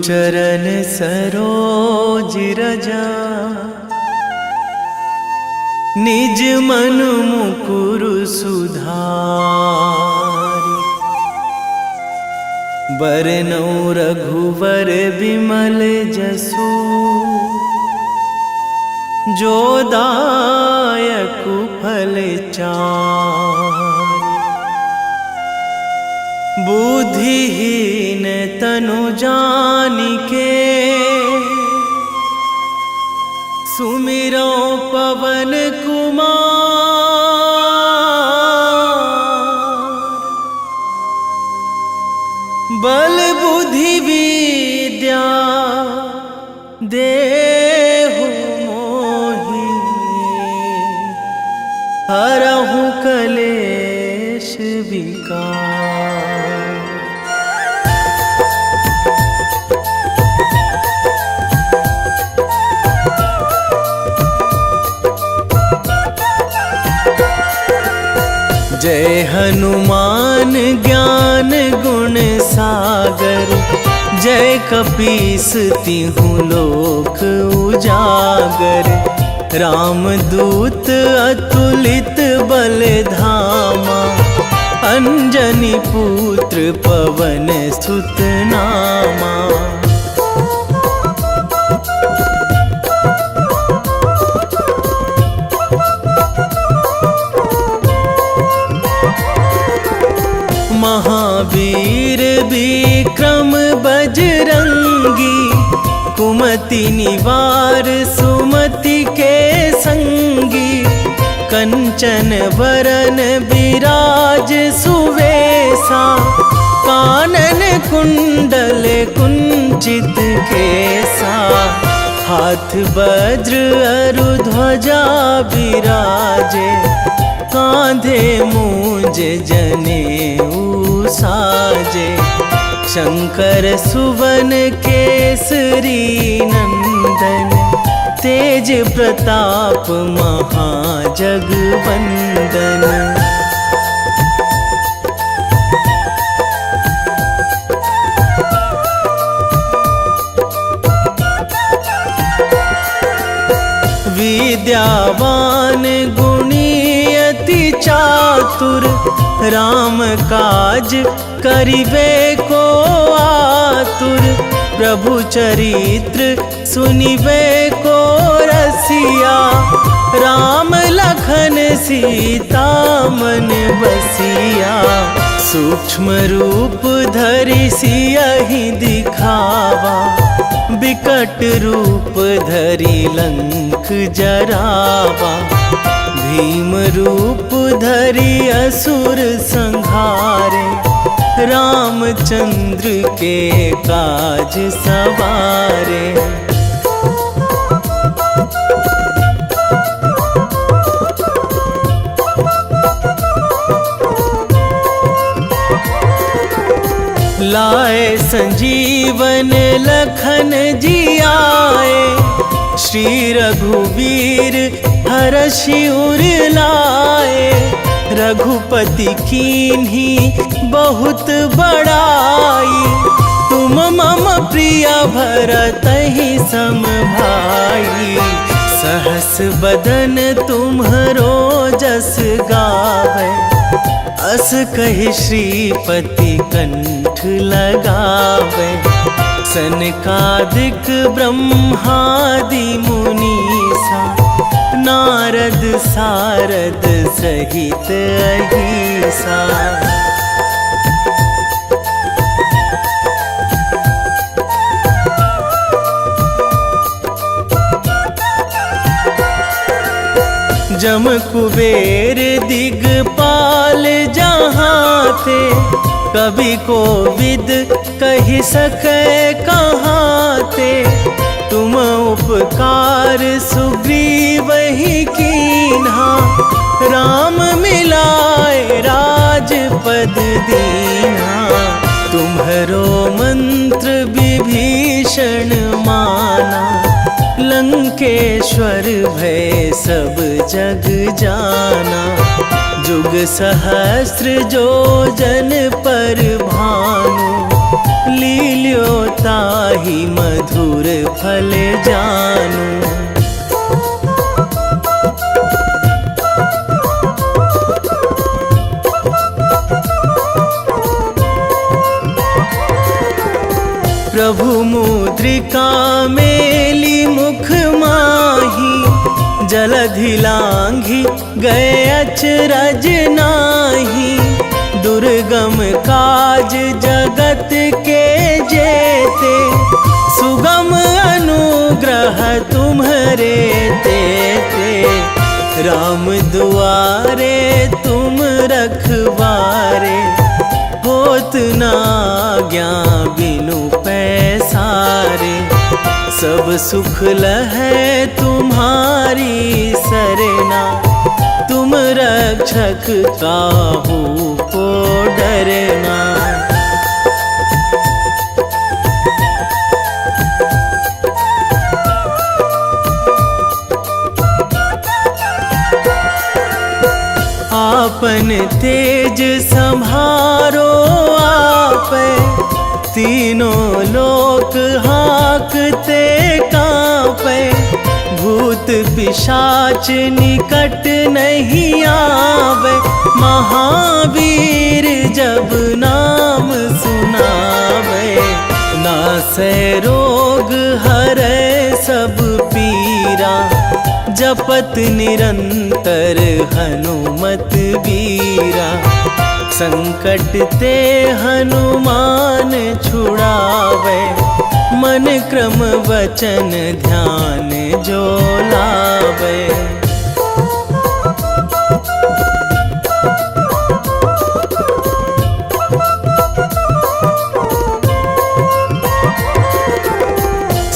चरण सरोज रजा, निज मन मुकुर सुधारि। बरनौ रघुवर बिमल जसु, जो दायक फल चारि। बुद्धिहीन तनु जानिके, सुमिरो पवन कुमार। बल बुद्धि विद्या देहु मोहि, हरहु कलेश विकार। जय हनुमान ज्ञान गुण सागर, जय कपीस तिहु लोक उजागर। रामदूत अतुलित बल धामा, अंजनी पुत्र पवन सुत नामा। महावीर विक्रम बजरंगी, कुमति निवार सुमति के संगी। कंचन वरन विराज सुवेशा, कानन कुंडल कुंचित केसा। हाथ वज्र अरु ध्वजा विराजे, कांधे मूंज जनेऊ साजे। शंकर सुवन केसरी नंदन, तेज प्रताप महाजगवंदन। विद्यावान गुणी अति चातुर, राम काज करिबे को आतुर। प्रभु चरित्र सुनिबे को रसिया, राम लखन सीता मन बसिया। सूक्ष्म रूप धरि सियहि दिखावा, बिकट रूप धरि लंक जरावा। भीम रूप धरि असुर संहारे, रामचंद्र के काज सवारे। लाए संजीवन लखन जियाए, श्री रघुवीर हरषि उर लाए। रघुपति कीन्ही बहुत बड़ाई, तुम मम प्रिय भरतहि सम भाई। सहस बदन तुम्हरो जस गावै, अस कहि श्रीपति कंठ लगावै। सनकादिक ब्रह्मादि मुनीसा, नारद सारद सहित अहिसा। जम कुबेर दिगपाल जहाँ थे, कवि कोविद कहि सकै कहाँ ते। तुम उपकार सुग्रीवहि कीन्हा, राम मिलाए राजपद दीन्हा। तुम्हरो मंत्र विभीषण माना, लंकेश्वर भय सब जग जाना। जुग सहस्र जो जन पर भानु, लील्यो ताहि मधुर फल जानू। प्रभु मुद्रिका मेली मुख माही, जलधि लांघी गए अचरज नाही। दुर्गम काज जगत के जेते, सुगम अनुग्रह तुम्हरे तेते। राम दुआरे तुम रखवारे, होत ना आज्ञा बिनु पैसारे। सब सुख लहै तुम्हारी सरना, तुम रक्षक काहू को डरना। आपन तेज संभारो आपै, तीनों लोक हाकते कांपै। भूत पिशाच निकट नहीं आवे, महावीर जब नाम सुनावे। नासै रोग हरै सब पीरा, जपत निरंतर हनुमत बीरा। संकट ते हनुमान छुड़ावे, मन क्रम वचन ध्यान जो लावे।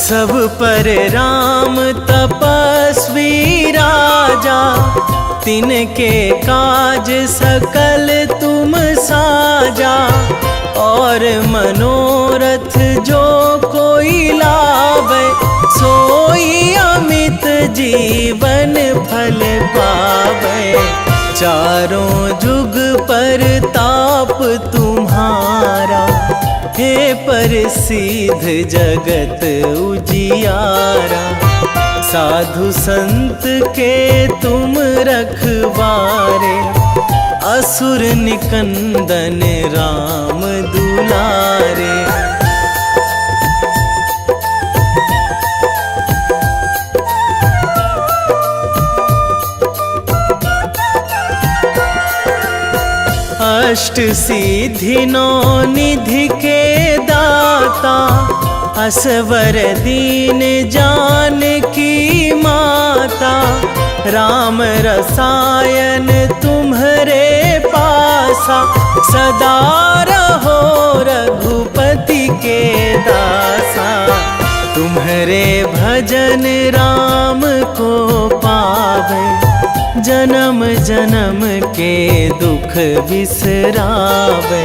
सब पर राम तपस्वी राजा, तिनके काज सकल तुम साजा। और मनोरथ जो कोई लावे, सोई अमित जीवन फल पावे। चारों जुग पर ताप तुम्हारा, हे प्रसिद्ध जगत उजियारा। साधु संत के तुम रखवारे, असुर निकंदन राम दुलारे। अष्ट सिद्धि नौ निधि के दाता, असवर दीन जानकी माता। राम रसायन तुम्हरे पासा, सदा रहो रघुपति के दासा। तुम्हरे भजन राम को पावे, जन्म जन्म के दुख बिसरावे।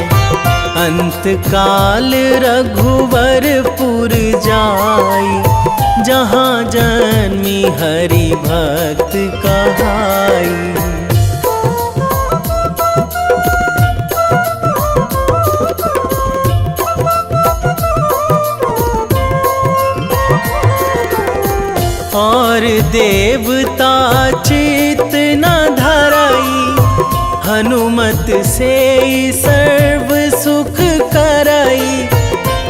अंत काल रघुवरपुर जाई, जहाँ जन्मी हरि भक्त कहाई। और देवता चित न धराई, हनुमत से सर्व सुख कराई।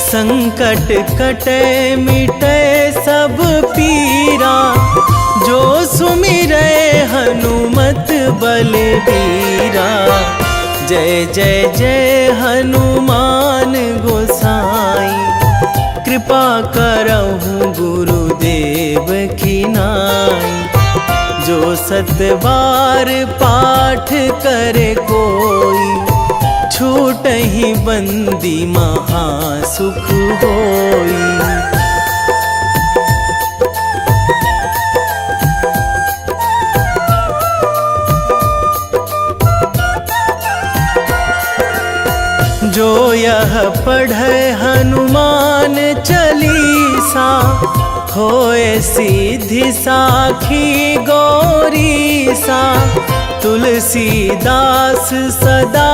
संकट कटे मिटे सब पीरा, जो सुमिरै हनुमत बलबीरा। जय जय जय हनुमान गोसाई, कृपा करहु गुरुदेव की नाई। जो सतबार पाठ करे कोई, छूटहि बंदी महासुख होई। जो यह पढ़े हनुमान चालीसा, होए सीधी साखी गौरी सा। तुलसीदास सदा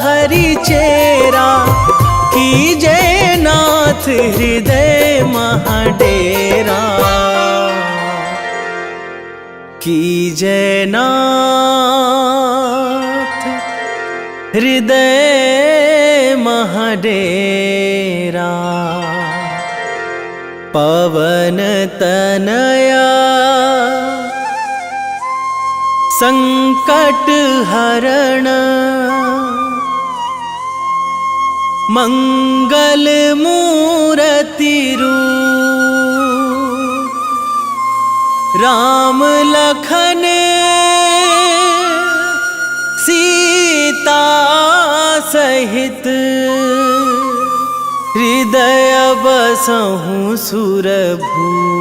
हरि चेरा, कीजे नाथ हृदय महाडेरा। कीजे नाथ हृदय महाडेरा। पवन तनया संकट हरण, मंगल मूर्ति रूप। राम लखन सीता सहित, हृदय बसहु सुरभूप।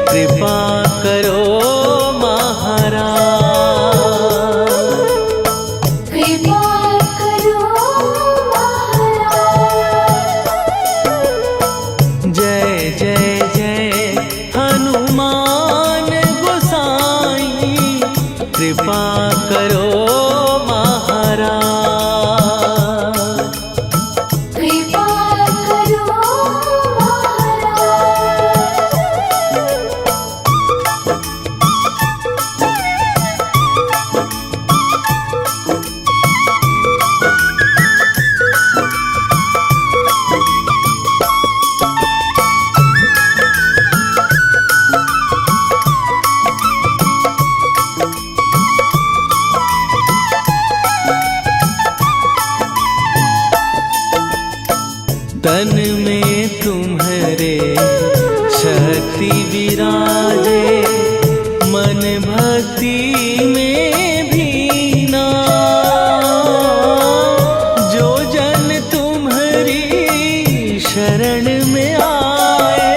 कृपा करो महाराज। कृपा करो तन में तुम्हारे शक्ति विराजे, मन भक्ति में भीना। जो जन तुम्हारी शरण में आए,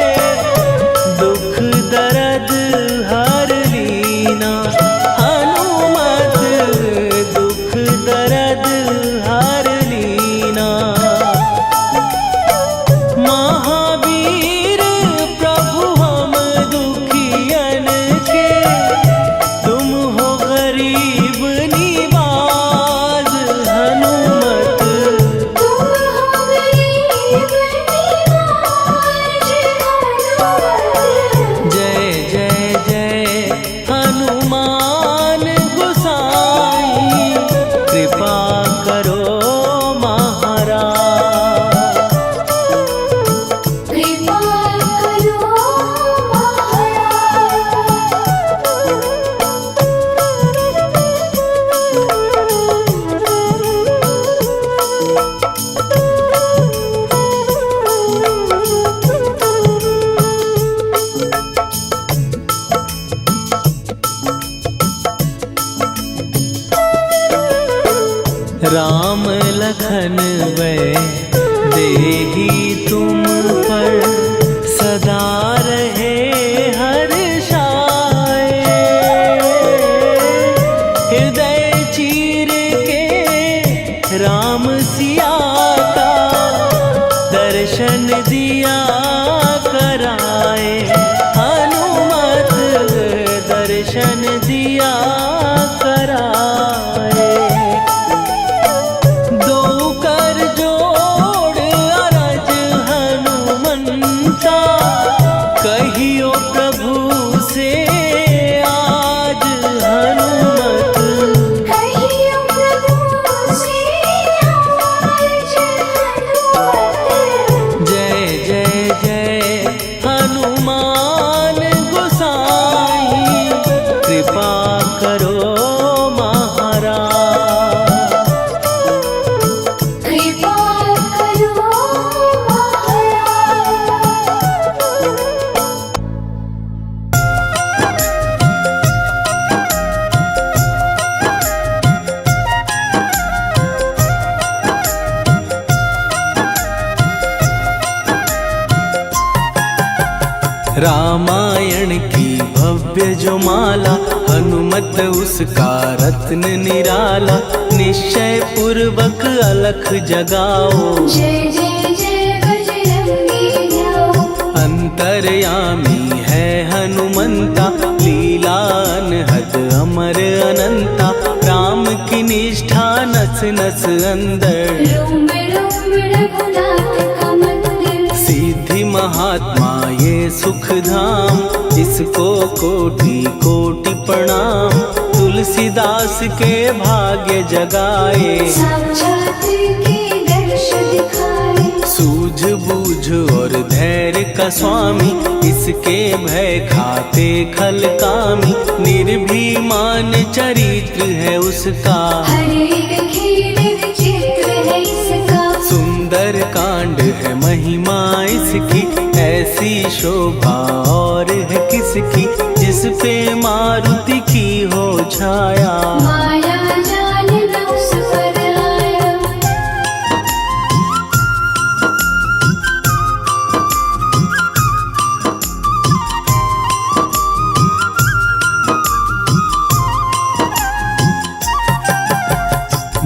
दुख दर्द हर लीना। हनुमत दुख दर्द हर लीना। महावीर प्रभु हम दुखियन के, तुम हो गरीब निवाज। हनुमत तुम हो गरीब निवाज। जय जय जय हनुमान गोसाई, कृपा करो महाराज। कृपा करो राम लखन वै देही तुम पर, सदा रहे हर्षाए। हृदय चीर के राम सिया का, दर्शन दिया कराए। हनुमत दर्शन दिया कराए। दो कर जोड़ अरज हनुमंता, कही रामायण की भव्य जो माला, हनुमत उसका रत्न निराला। निश्चय पूर्वक अलख जगाओ, जय जय जय बजरंगी ध्याओ। अंतर्यामी है हनुमंता, लीला अनहद अमर अनंता। राम की निष्ठा नस नस अंदर, रोम रोम रघुनाथ का मंदिर। सिद्धि महात्मा ये सुख धाम, इसको कोटि कोटि प्रणाम। तुलसीदास के भाग्य जगाए, साक्षात के दर्श दिखाए। सूझ बूझ और धैर्य का स्वामी, इसके भय खाते खल कामी। निर्भीमान चरित्र है उसका, हर एक खेल विचित्र है इसका। सुंदर कांड है महिमा इसकी। ऐसी शोभा और है किसकी, जिस पे मारुति की हो छाया। माया जाल न उस पर आया।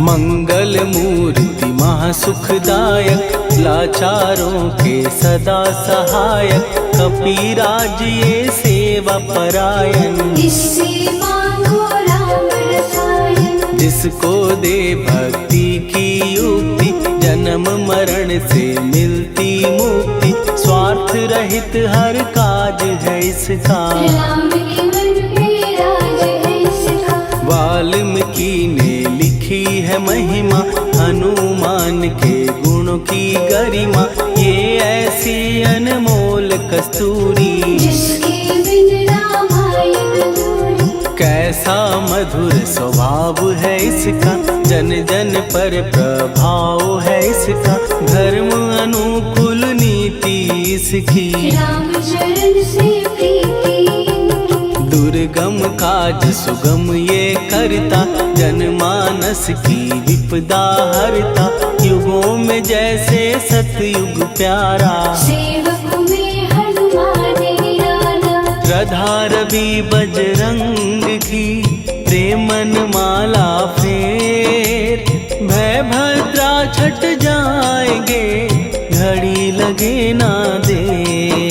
मंगल मूर्ति महासुखदायक, लाचारों के सदा सहायक। कपीराज ये सेवा परायण, इससे मांगो राम रसायन। जिसको दे भक्ति की युक्ति, जन्म मरण से मिलती मुक्ति। स्वार्थ रहित हर काज है इसका, राम के मन में राज है इसका। वाल्मीकि ने लिखी है महिमा, हनुमान के गुणों की गरिमा। ये ऐसी अनमोल कस्तूरी, जिसके बिन रामायण अधूरी। कैसा मधुर स्वभाव है इसका, जन जन पर प्रभाव है इसका। धर्म अनुकूल नीति इसकी, राम चरण से प्रीति इनकी। दुर्गम काज सुगम ये करता, जनमानस की विपदा हरता। युगों में जैसे सतयुग प्यारा, सेवक में हनुमान निराला। श्रद्धा रवि बजरंग की, प्रेमन माला फेर। भय भद्रा छट जाएंगे, घड़ी लगे ना देर।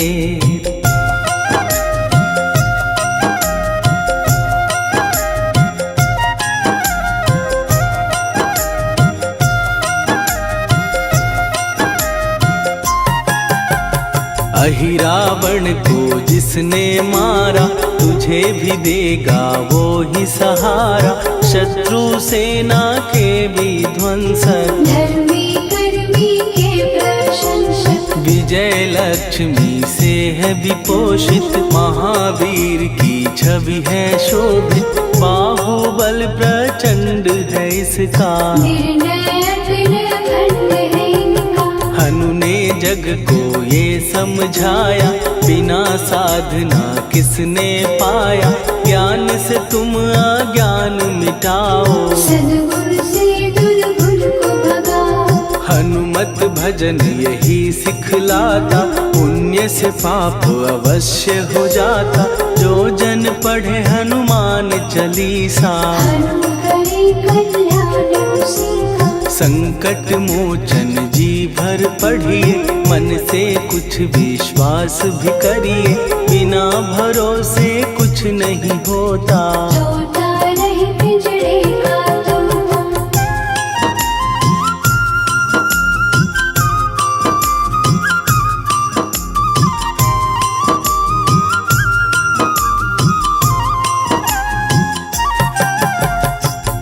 अहिरावण को जिसने मारा, तुझे भी देगा वो ही सहारा। शत्रु सेना के विध्वंसक, धर्मी कर्मी के प्रशंसक। विजय लक्ष्मी से है विपोषित, महावीर की छवि है शोभित। बाहुबल प्रचंड है इसका, निर्णय अखंड है इनका। हनु ने जग को ये समझाया, बिना साधना किसने पाया। ज्ञान से तुम अज्ञान मिटाओ, सद्गुण से दुर्गुण को भगाओ। हनुमत भजन यही सिखलाता, पुण्य से पाप अवश्य हो जाता। जो जन पढ़े हनुमान चालीसा, हनु करे कल्याण उसी का। संकट मोचन जी भर पढ़िए, मन से कुछ विश्वास भी करिए। बिना भरोसे कुछ नहीं होता, छोटा रहे पिंजरे का तोता।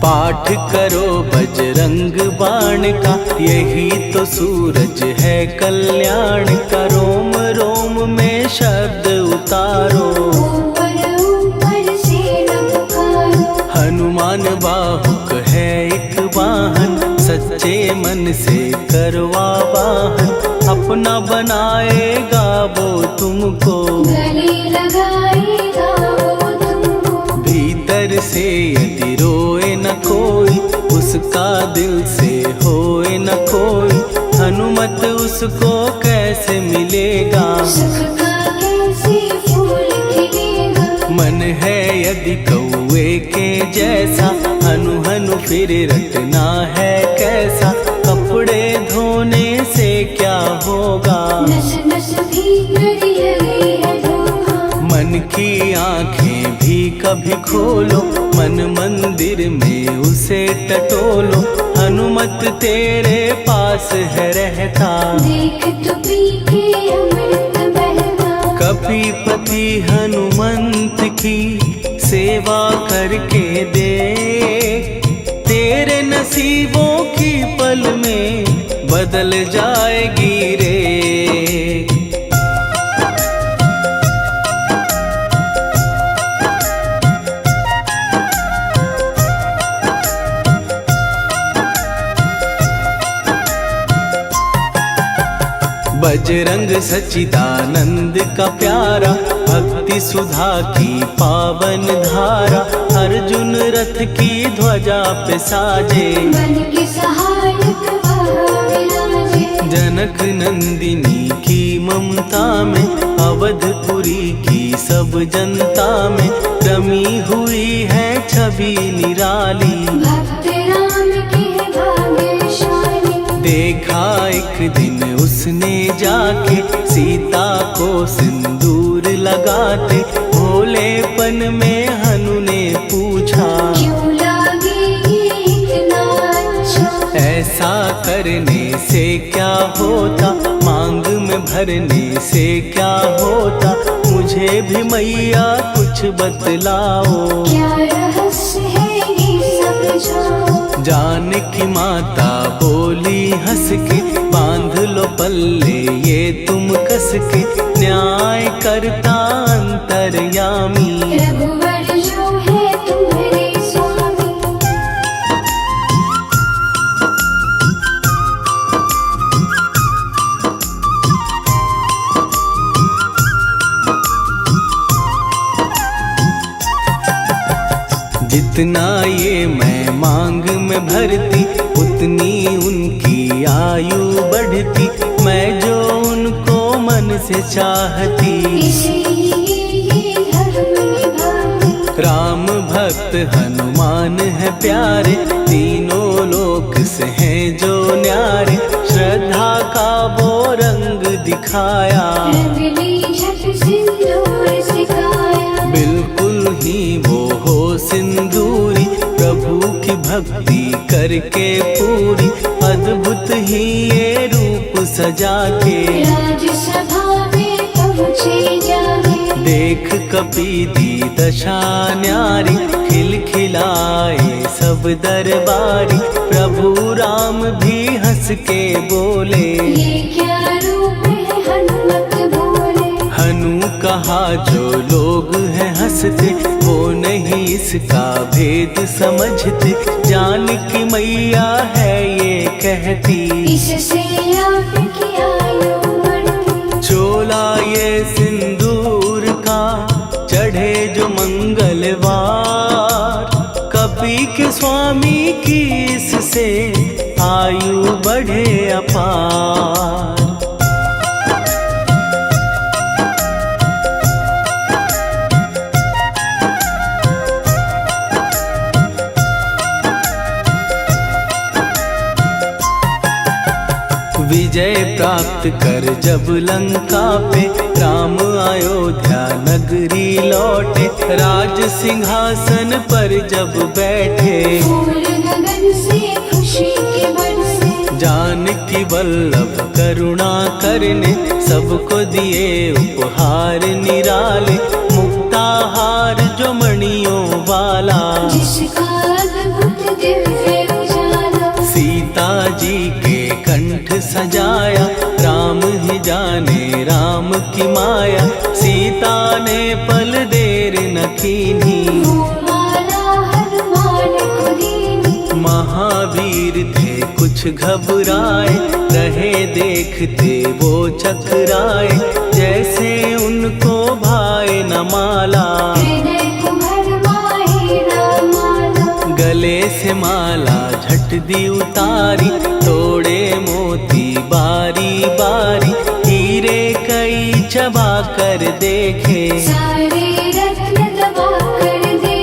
पाठ करो बजरंग बाण का, यही तो सूरज है कल्याण का। रोम रोम में शब्द उतारो, ऊपर ऊपर से न पुकारो। हनुमान बाहुक है एक वाहन, सच्चे मन से करवा वाहन। अपना बनाएगा वो तुमको, गले लगाएगा वो तुमको। भीतर से यदि रोए न कोई, उसका दिल से होए न कोई। हनुमत उसको कैसे मिलेगा, सुख का कैसे यदि कौए के जैसा हनु हनु फिर रटना है कैसा। कपड़े धोने से क्या होगा, नस नस भीतर लगी है धोखा। मन की आंखें भी कभी खोलो, मन मंदिर में उसे टटोलो। हनुमत तेरे पास है रहता, देख तो पी के अमृत बहता। कपीपति हनुमंत की सेवा करके दे, तेरे नसीबों की पल में बदल जाएगी रे। बजरंग सच्चिदानंद का प्यारा, भक्ति सुधा की पावन धारा। अर्जुन रथ की ध्वजा पे साजे, बन के सहायक वहाँ विराजे। जनक नंदिनी की ममता में, अवधपुरी की सब जनता में रमी हुई है छवि निराली। भक्त राम के भाग्यशाली, देखा एक दिन उसने जाके सीता को सिंदूर लगाते। भोलेपन में हनु ने पूछा, क्यों लागे ये इतना अच्छा। ऐसा करने से क्या होता, मांग में भरने से क्या होता। मुझे भी मैया कुछ बतलाओ, क्या रहस्य है ये समझाओ। जानकी माता बोली हंस के, बांध लो पल्ले ये तुम कस के। न्याय करता अंतर्यामी, रघुवर जो है तुम्हारे स्वामी। जितना ये मैं मांग में भरती, उतनी उनकी आयु बढ़ती। मैं जो उनको मन से चाहती, इसलिए ये धर्म निभाती। राम भक्त हनुमान है प्यारे, तीनों लोक से हैं जो न्यारे। श्रद्धा का वो रंग दिखाया, रंगली झट सिंदूर सिखाया। बिल्कुल ही वो हो सिंदूरी, प्रभु की भक्ति करके पूरी। अद्भुत ही ये रूप सजा के, राजसभा में पहुँचे जाके। देख कपीदी दशा न्यारी, खिलखिलाए सब दरबारी। प्रभु राम भी हंस के बोले, ये क्या रूप है हनुमत बोले। हनु कहा जो लोग हैं हंसते, वो नहीं इसका भेद समझते। जानकी मैया है ये कहती, इससे आपकी आयु बढ़ती। चोला ये सिंदूर का चढ़े जो मंगलवार। कपी के स्वामी की इससे आयु बढ़े अपार। विजय प्राप्त कर जब लंका पे, राम अयोध्या नगरी लौटे। राज सिंहासन पर जब बैठे, फूल गगन से खुशी के बरसे। जानकी वल्लभ करुणा करने, सबको दिए उपहार निराले। मुक्ताहार जो मणियों वाला, जिसका अद्भुत दिव्य उजाला। सीता जी के कंठ सजाया, राम ही जाने राम की माया। सीता ने पल देर न कीन्ही, वो माला हनुमान को दीनी। महावीर थे कुछ घबराए, रहे देखते वो चकराए। जैसे उनको भाए न माला, हृदय को भरमाए न माला। गले से माला झट दी उतारी, तोड़े मोती बारी बारी। हीरे कई चबा कर देखे, सारे रत्न दबा कर दे।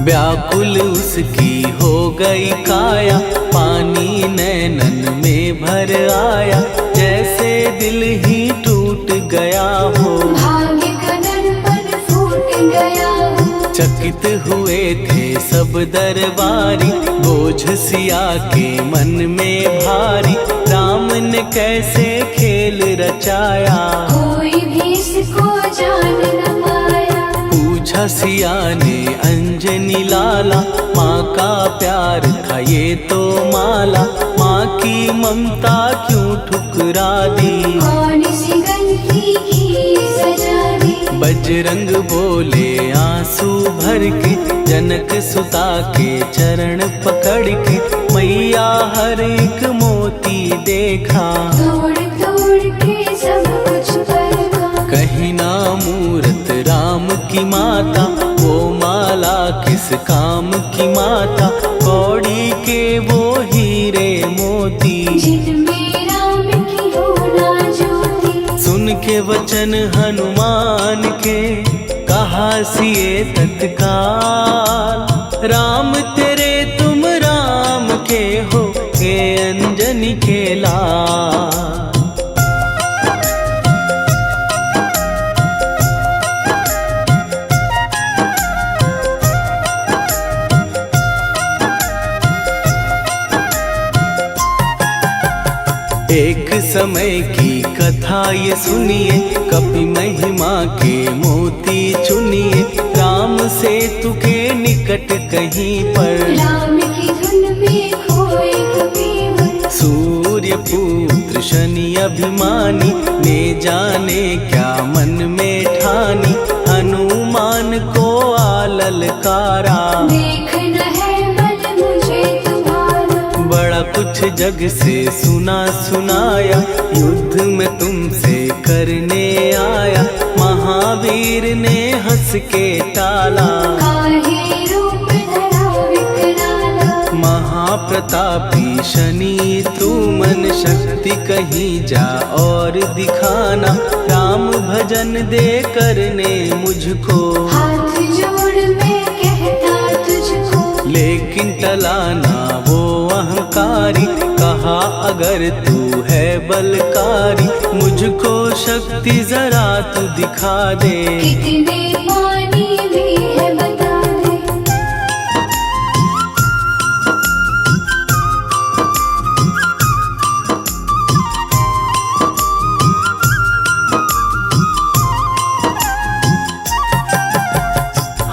व्याकुल उसकी हो गई काया, पानी नैनन में भर आया, जैसे दिल ही टूट गया हो। भाग्य का दर्पण फूट गया हो। चकित हुए थे सब दरबारी, बोझ सिया के मन में भारी, राम ने कैसे खेल रचाया, कोई भी इसको जान न पाया। पूछा सिया ने अंजनी लाला, माँ का प्यार था ये तो माला, माँ की ममता क्यों ठुकरा दी, कौन सी गलती की सजा दी। बजरंग बोले आंसू भर के, जनक सुता के चरण पकड़ के, मैया हर एक मोती देखा, तोड़ तोड़ के सब कुछ परखा। कहीं ना मूरत राम की माता, वो माला किस काम की माता, कौड़ी के वो हीरे मोती, जिनमें राम की हो ना ज्योति। सुन के वचन हनुमान के, कहा सिए तत्काल, राम तेरे तुम राम के हो, के अंजनी के लाल। एक समय की कथा ये सुनिए, कपि महिमा के मोती चुनिए, राम सेतु के निकट कहीं पर, राम की धुन में खोए कबीर। सूर्य पुत्र शनि अभिमानी, ने जाने क्या मन में ठानी, हनुमान को आललकारा, देखना है बल मुझे तुम्हारा। बड़ा कुछ जग से सुना सुनाया, युद्ध में तुमसे करने आया, महावीर ने हंस के टाला, काहे रूप धरा विकराला। महाप्रतापी शनि तू मन शक्ति कहीं जा और दिखाना, राम भजन दे करने मुझको, हाथ जोड़ मैं कहता तुझको। लेकिन टलाना वो अहंकारी, कहा अगर तू है बलकारी, मुझको शक्ति जरा तू दिखा दे, कितने पानी भी है बता दे।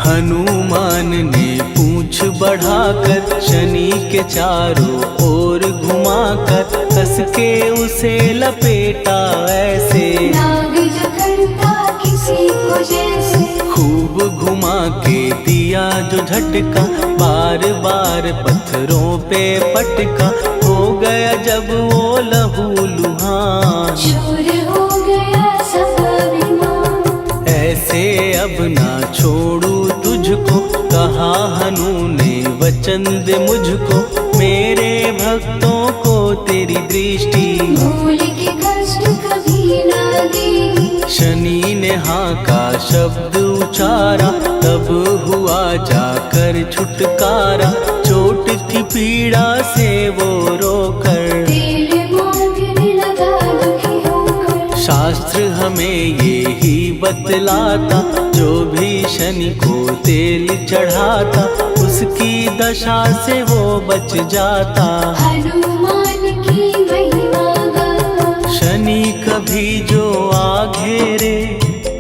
हनुमान ने पूंछ बढ़ाकर, शनि के चारों ओर घुमाकर, कस के उसे लपेटा ऐसे, नाग जो करता किसी को जैसे। खूब घुमा के दिया जो झटका, बार बार पत्थरों पे पटका, हो गया जब वो लहू लुहान, चूर हो गया सब अभिमान। ऐसे अब ना छोड़ू तुझको, कहा हनु ने वचन दे मुझको, मेरे भक्तों को तेरी दृष्टि, भूल के कष्ट कभी ना देगी। शनि ने हाँ का शब्द उचारा, तब हुआ जाकर छुटकारा, चोट की पीड़ा से वो रोकर, तेल मांगने लगा दुखी होकर। शास्त्र हमें ये ही बतलाता, जो भी शनि को तेल चढ़ाता, उसकी दशा से वो बच जाता, हनुमान की महिमा गाता। शनि कभी जो आ घेरे,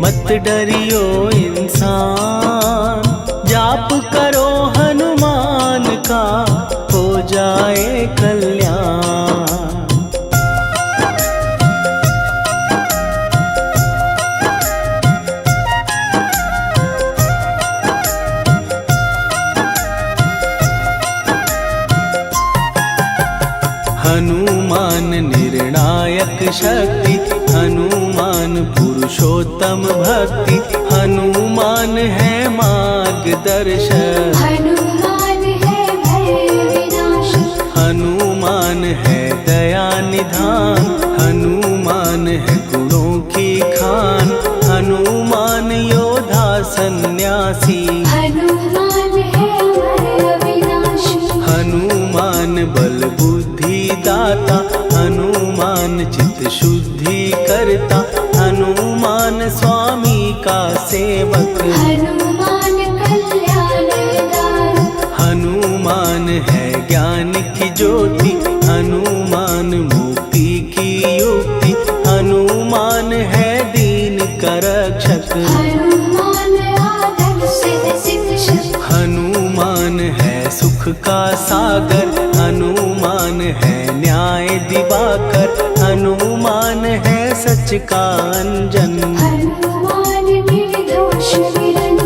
मत डरियो इंसान, जाप करो हनुमान का, हो जाए कल्याण। हनुमान निर्णायक शक्ति, हनुमान पुरुषोत्तम भक्ति, हनुमान है मार्गदर्शक, हनुमान है भय विनाशक। हनुमान है दया निधान, हनुमान है गुणों की खान, हनुमान योद्धा सन्यासी, हनुमान है सेवक। हनुमान कल्याणदार, हनुमान है ज्ञान की ज्योति, हनुमान मुक्ति की युक्ति, हनुमान है दीन का रक्षक। हनुमान आदर्श शिक्षक, हनुमान है सुख का सागर, हनुमान है न्याय दिवाकर, हनुमान है सच का अंजन। हनुमान निर्दोष निरंजन,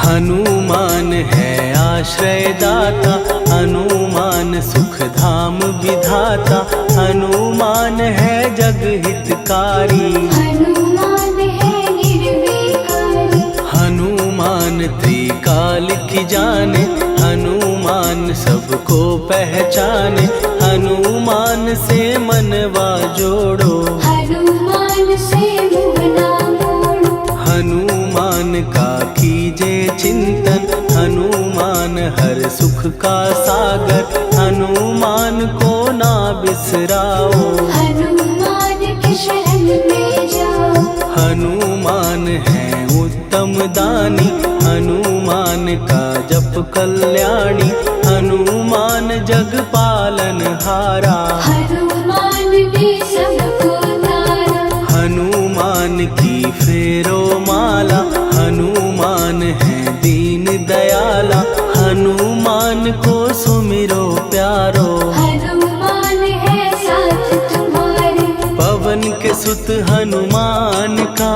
हनुमान है आश्रय दाता, हनुमान सुख धाम विधाता, हनुमान है जग हितकारी। हनुमान है निर्विकारी, हनुमान त्रिकाल की जाने, हनुमान सबको पहचाने, हनुमान से मनवा जोड़ो। हनुमान से मुँह ना मोड़ो, हनुमान का कीजे चिंतन, हनुमान हर सुख का सागर, हनुमान को ना बिसराओ। हनुमान के शरण में जाओ। हनुमान है उत्तम दानी, हनुमान का जप कल्याणी, हनुमान जग पालन हारा। हनुमान ने सबको तारा, हनुमान की फेरो माला, हनुमान है दीन दयाला, हनुमान को सुमिरो प्यारो। हनुमान है साथ तुम्हारे, पवन के सुत हनुमान का,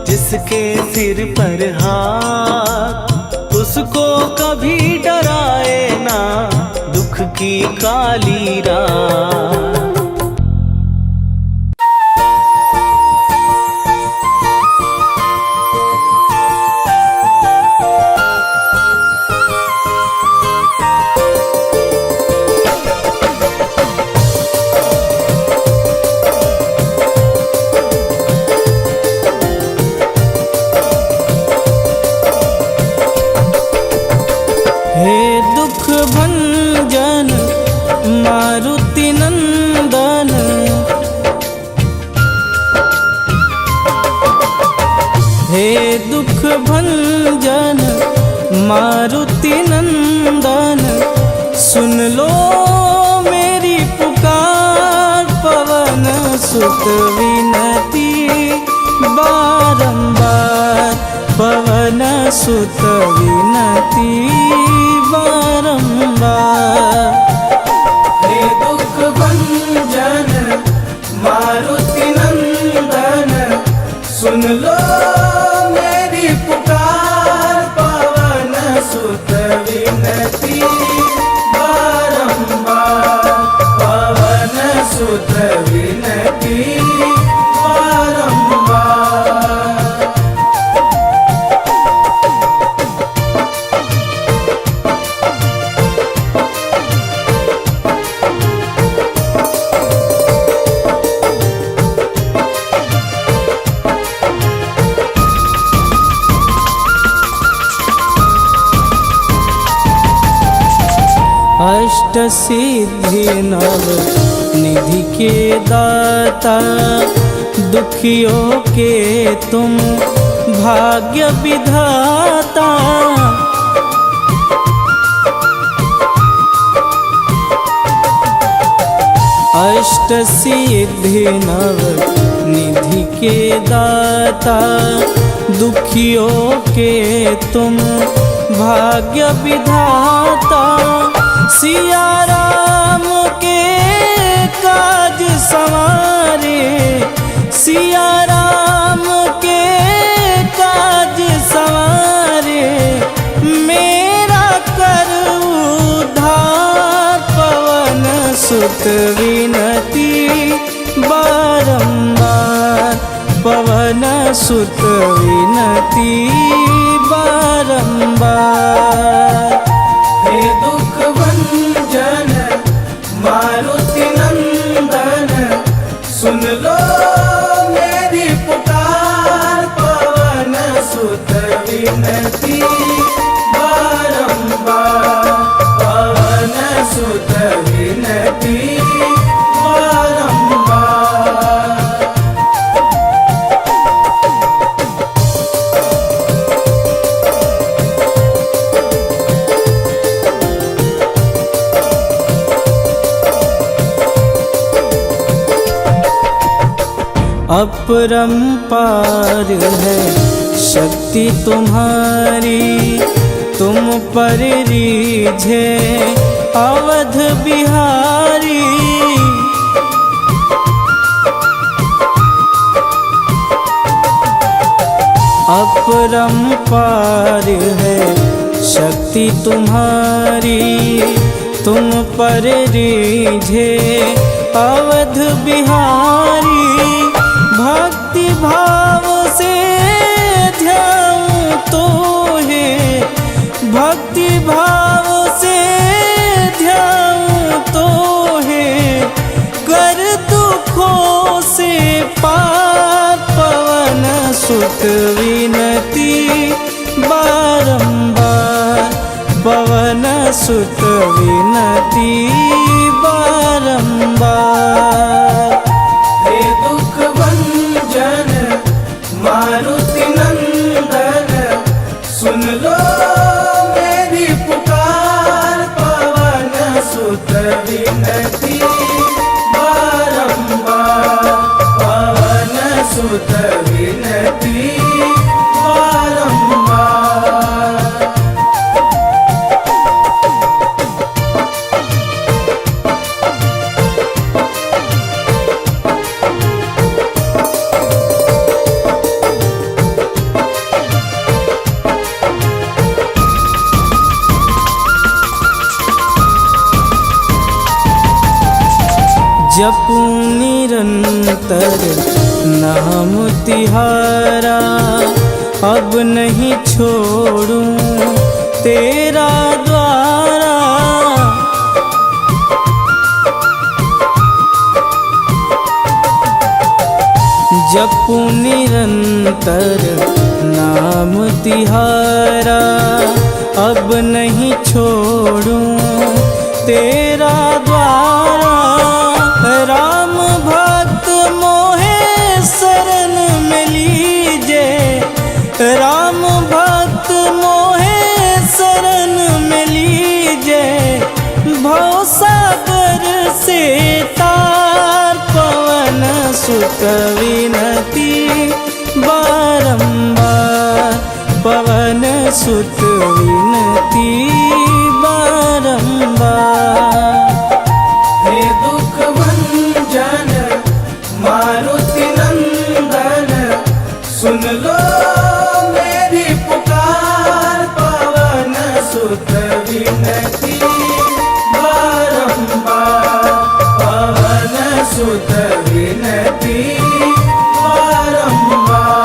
जिसके सिर पर हाथ, उसको कभी डराए ना दुख की काली रात। हे दुख भंजन मारुति नंदन, हे दुख भंजन मारुति नंदन, सुन लो मेरी पुकार, पवन सुत विनती बारंबार, पवन सुत विनती बारंबार। हे दुख भंजन मारुति नंदन, सुन लो मेरी पुकार, पवन सुत विनती बारंबार, पवन सुत विनती बारंबार। अष्ट सिद्धि नव निधि के दाता, दुखियों के तुम भाग्य विधाता। अष्ट सिद्धि नव निधि के दाता, दुखियों के तुम भाग्य विधाता। सिया राम के काज सवारे, सिया राम के काज सवारे, मेरा कर उद्धार, पवन सुत विनती बारंबार, पवन सुत विनती बारंबार। हे दुख भंजन मारुति नंदन, सुन लो मेरी पुकार, पवन सुत विनती अपरंपार है शक्ति तुम्हारी, तुम पर रीझे अवध बिहारी। अपरंपार है शक्ति तुम्हारी, तुम पर रीझे अवध बिहारी। भक्ति भाव से ध्याऊं तो है, भक्ति भाव से ध्याऊं तो है, कर दुखों से पार पवन सुत विनती बारंबार, पवन सुत विनती बारंबार। हे दुख भंजन मारुति नंदन, सुन लो मेरी पुकार, पवन सुत विनती बारंबार, पवन सुत विनती बारंबार। जपूं निरंतर नाम तिहारा, अब नहीं छोड़ूं तेरा द्वारा। जपूं निरंतर नाम तिहारा, अब नहीं छोड़ूं तेरा द्वारा। राम भक्त मोहे शरण में लीजे, राम भक्त मोहे शरण में लीजे। भवसागर से तार पवन सुत विनती बारंबार, पवन सुत विनती बारंबार। हे दुख भंजन मारुति नंदन, सुन लो मेरी पुकार, पवन सुत विनती बारंबार, पवन सुत विनती बारंबार।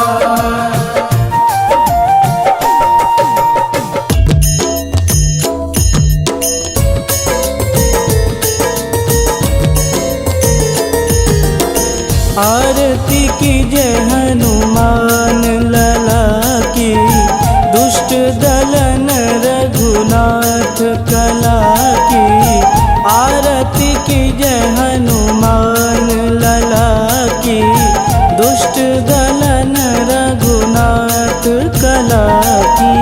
आरती कीजय हनुमान लला की, दुष्ट दलन रघुनाथ कला की। आरती कीजय हनुमान लला की, दुष्ट दलन रघुनाथ कला की।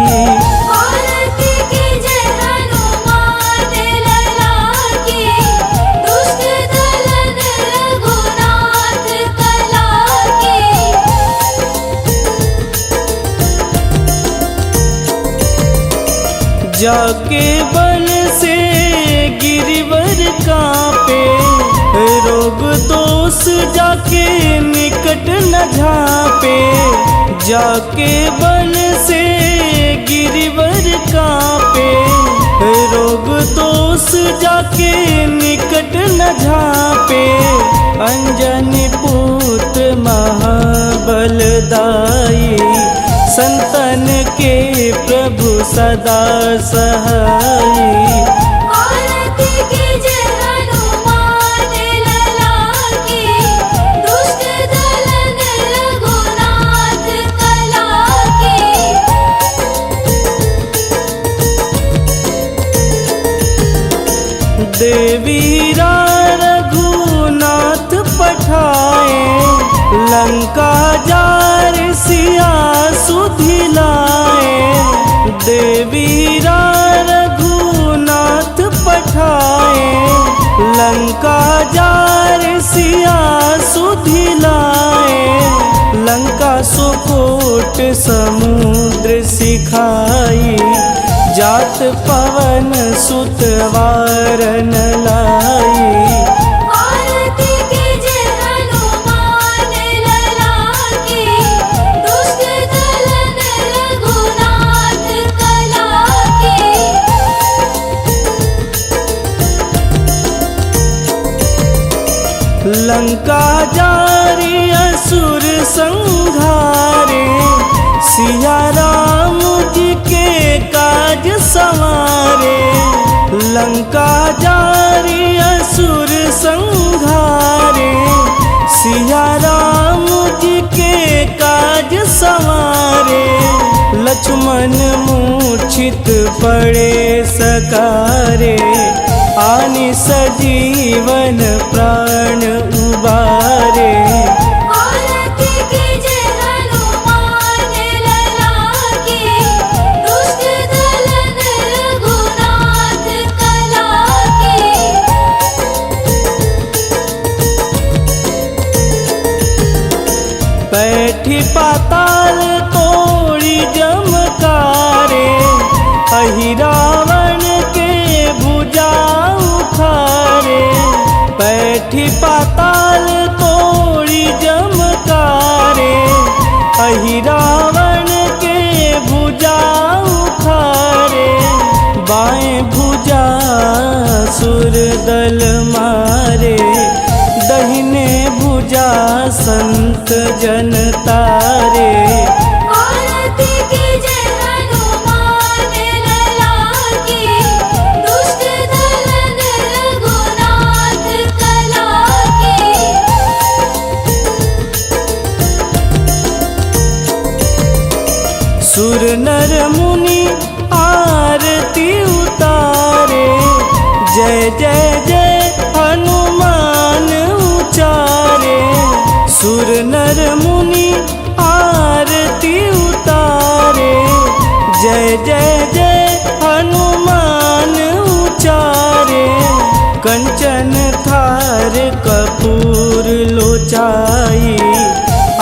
आरती कीजय हनुमान लला की, दुष्ट दलन रघुनाथ कला की। जाके बल से गिरिवर कांपे, रोग दोष जाके निकट न झांपे। जाके बल से गिरिवर कांपे, रोग दोष जाके निकट न झांपे। अंजनी पुत्र महाबलदाई, संतन के प्रभु सदा सहाई। आरती कीजय हनुमान लला की, दुष्ट दलन रघुनाथ कला की। देवीरा रघुनाथ पठाए, लंका जार सिया सुधिलाए। देवीरा रघुनाथ पठाए, लंका जार सिया सुधिलाए। सुकूट समुद्र सिखाई, जात पवन सुत वारन लाई। आरती कीजे हनुमान लला की, दुष्ट दलन रघुनाथ कला की। लंका जारी असुर संहारे, सिया राम जी के काज संवारे। लंका जारी असुर संहारे, सिया राम जी के काज संवारे। लक्ष्मण मूर्छित पड़े सकारे, आनि सजीवन प्राण उबारे। आरती कीजे हनुमान लला की, दुष्ट दलन रघुनाथ कला की। बैठी पाताल तोड़ी जमकारे, अहि रावण के भुजा उखारे। बैठी पाताल तोड़ी जमकारे, अहि रावण के भुजा उखारे। बाएं भुजा सुर दल मारे, दहिने भुजा संत जन तारे। आरती कीजे हनुमान लला की, दुष्ट दलन रघुनाथ कला की। सुर नर मुनि आरती उतारे, जय जय जय हनुमान उचारे। सुर नर मुनि आरती उतारे, जय जय जय हनुमान उचारे। कंचन थार कपूर लोचाई,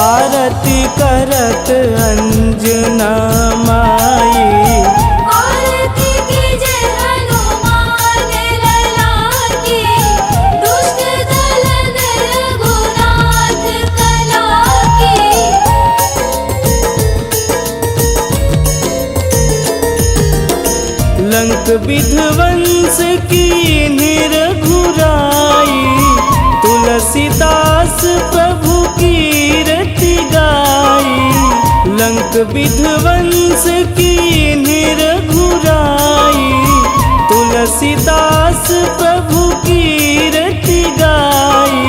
आरती करत अंजना माई। आरती कीजे हनुमान लला की, दुष्ट दलन रघुनाथ कला की। लंक विध्वंस की निरघुराई, तुलसीदास प्रभु कीरति गाई। लंक विध्वंस की निरघुराई, तुलसीदास प्रभु कीरति गाई।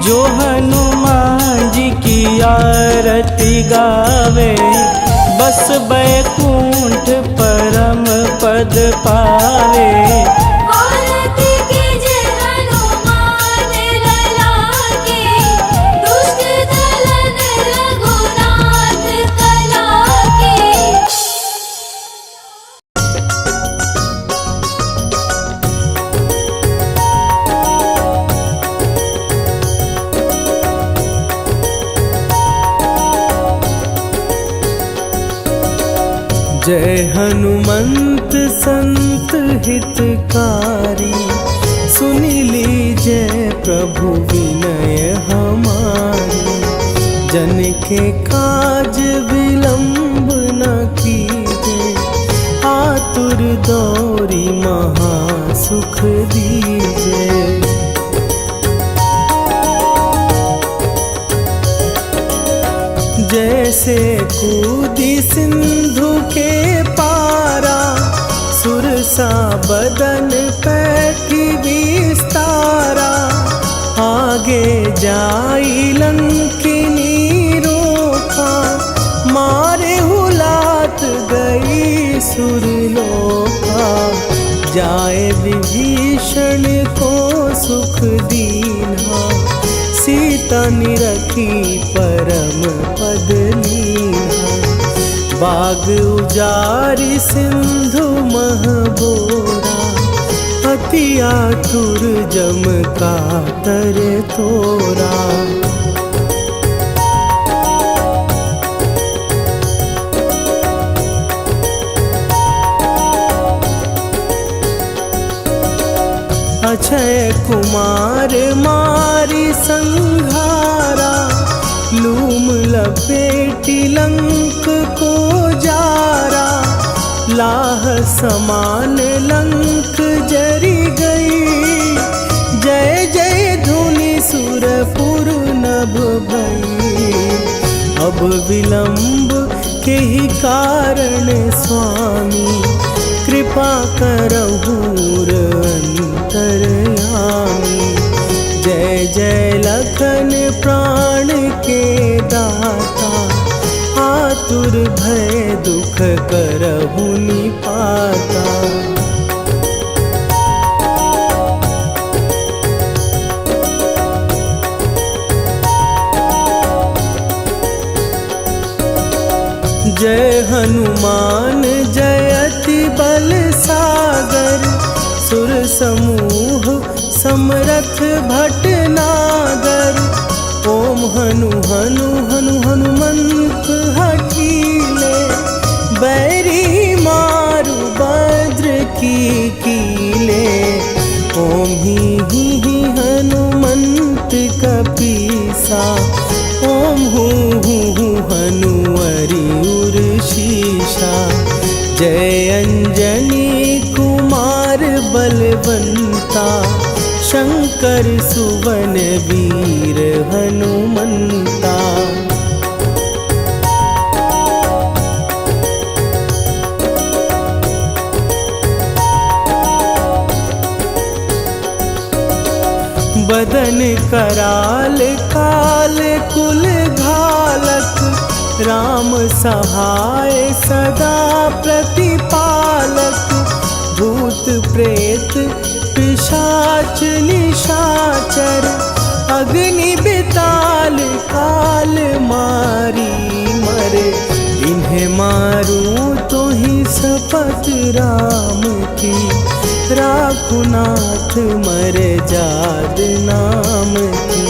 जो हनुमान जी की आरती गावे, बस बैकुंठ परम पद पावे। आरती कीजे हनुमान लला की, दुष्ट दलन रघुनाथ कला की। जय हनुमंत संत हितकारी, सुनी लीजय प्रभु विनय हमारी। जन के काज विलंब न कीजे, आतुर दौरी महा सुख दीजे। जैसे कूदी सिंधु के पारा, सुरसा बदन पैठी विस्तारा। आगे जाई लंकिनी रोका, मारे हुलात गई सुरलोका। जाए विभीषण को सुख दीन्हा, सीता निरखी परम पद लीन्हा। बाग उजारि सिंधु मह बोरा, अति आतुर जम कातर तोरा। अक्षय कुमार मारी संहारा, लूम लपेटी लंक को जारा, लाह समान लंक जरी गई। जय जय धुनि सुरपुर नभ भई, अब विलंब के ही कारण स्वामी, कृपा करहु अंतरयामी। जय जय लखन प्राण के दाता, आतुर भय दुख करहु निपाता। जय हनुमान जयति बल सागर, सुर समूह समरथ भटनागर। ओम हनु हनु हनु हनुमंत हठीले, बैरी मारु भद्र की कीले। ओम ही हनुमंत कपीसा, ओम हूँ हनुवरि शीशा। जय अंजनी कुमार बलवंता, शंकर सुवन वीर हनुमंता। बदन कराल काल कुल घालक, राम सहाय सदा प्रतिपालक। भूत प्रेत पिशाच निशाचर, अग्नि बिताल काल मारी मरे। इन्हें मारूं तो ही शपथ राम की, राखुनाथ मर जाद नाम की।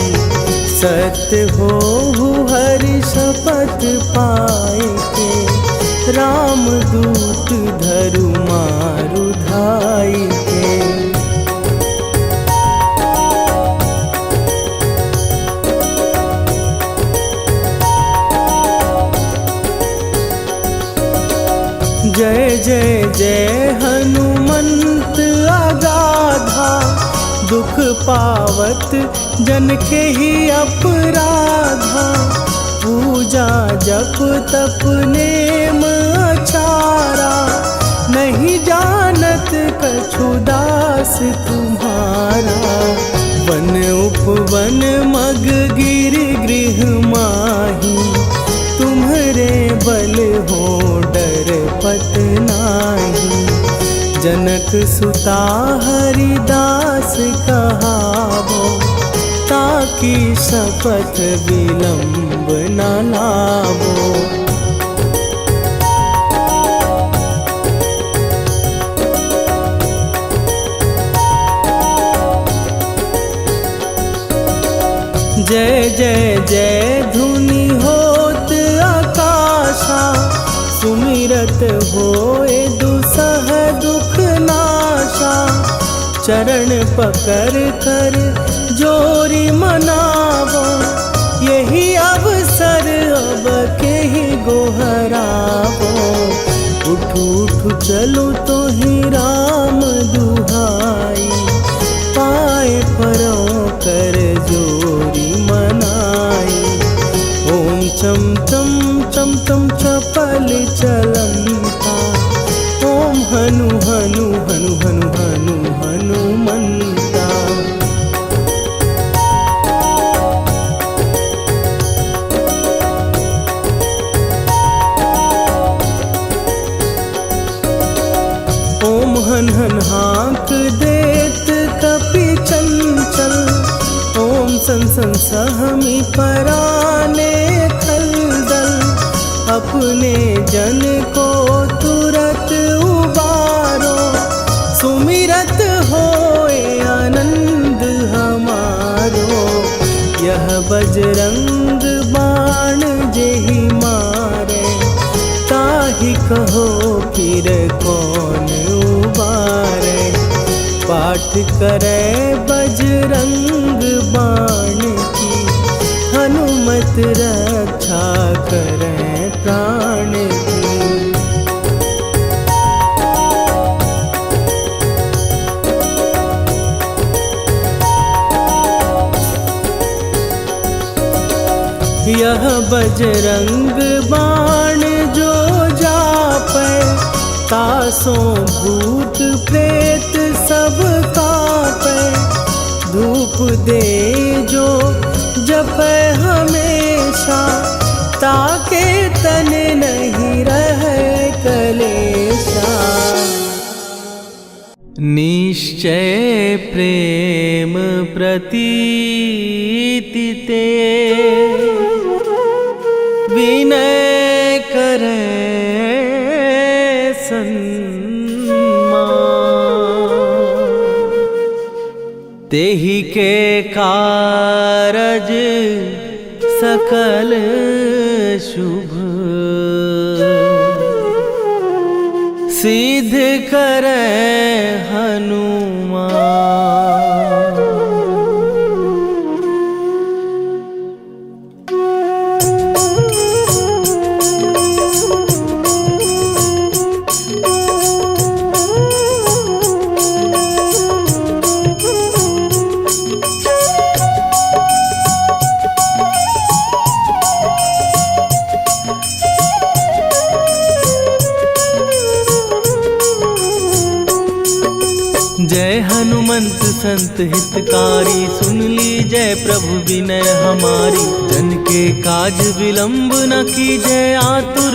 सत्य हो हरि शपथ पाए के, राम दूत धरु मारु धाई के। जय जय जय हनुमंत अगाधा, दुख पावत जन के ही अपराधा। पूजा जप तप नेम अचारा, नहीं जानत कछु दास तुम्हारा। वन उपवन मग गिर गृह माही, तुम्हारे बल हो डर पत नाही। जनक सुता हरिदास कहावो, ताकि शपथ विलंब न लावो। जय जय जय धुनि होत आकाशा, सुमिरत होए दुसह दुख नाशा। चरण पकड़ कर जोरी मनावो, यही अवसर अब के ही गोहरावो। उठू उठू चलो तो ही राम दुहाई, पाए परों कर जोरी मनाई। ओम चम चम चम चम चपल चलंता, ओम हनु हनु हनु हनु हनु हनुमंता। ओम हन हन हाँक देत कपि चंचल, ओम सन सन सहमी पराने खलदल। अपने जन को तुरत उबारो, सुमिरत होए आनंद हमारो। यह बजरंग बाण जेहि मारे, ताहि कहो फिर कौन उबारे। पाठ करे बजरंग बाण की, हनुमत रक्षा करे प्राण की। यह बजरंग बाण जो जापै, तासों भूत प्रेत सब कापै। धूप दे जो जपै हमेशा, ताके तन नहीं रहे कलेशा। निश्चय प्रेम प्रतीति ते, विनय करे सन्मान। तेहि के कारज सकल शुभ, सिद्ध करे हनुमान। जय हनुमंत संत हितकारी, सुन लीजय प्रभु विनय हमारी। जन के काज विलंब न कीजय, आतुर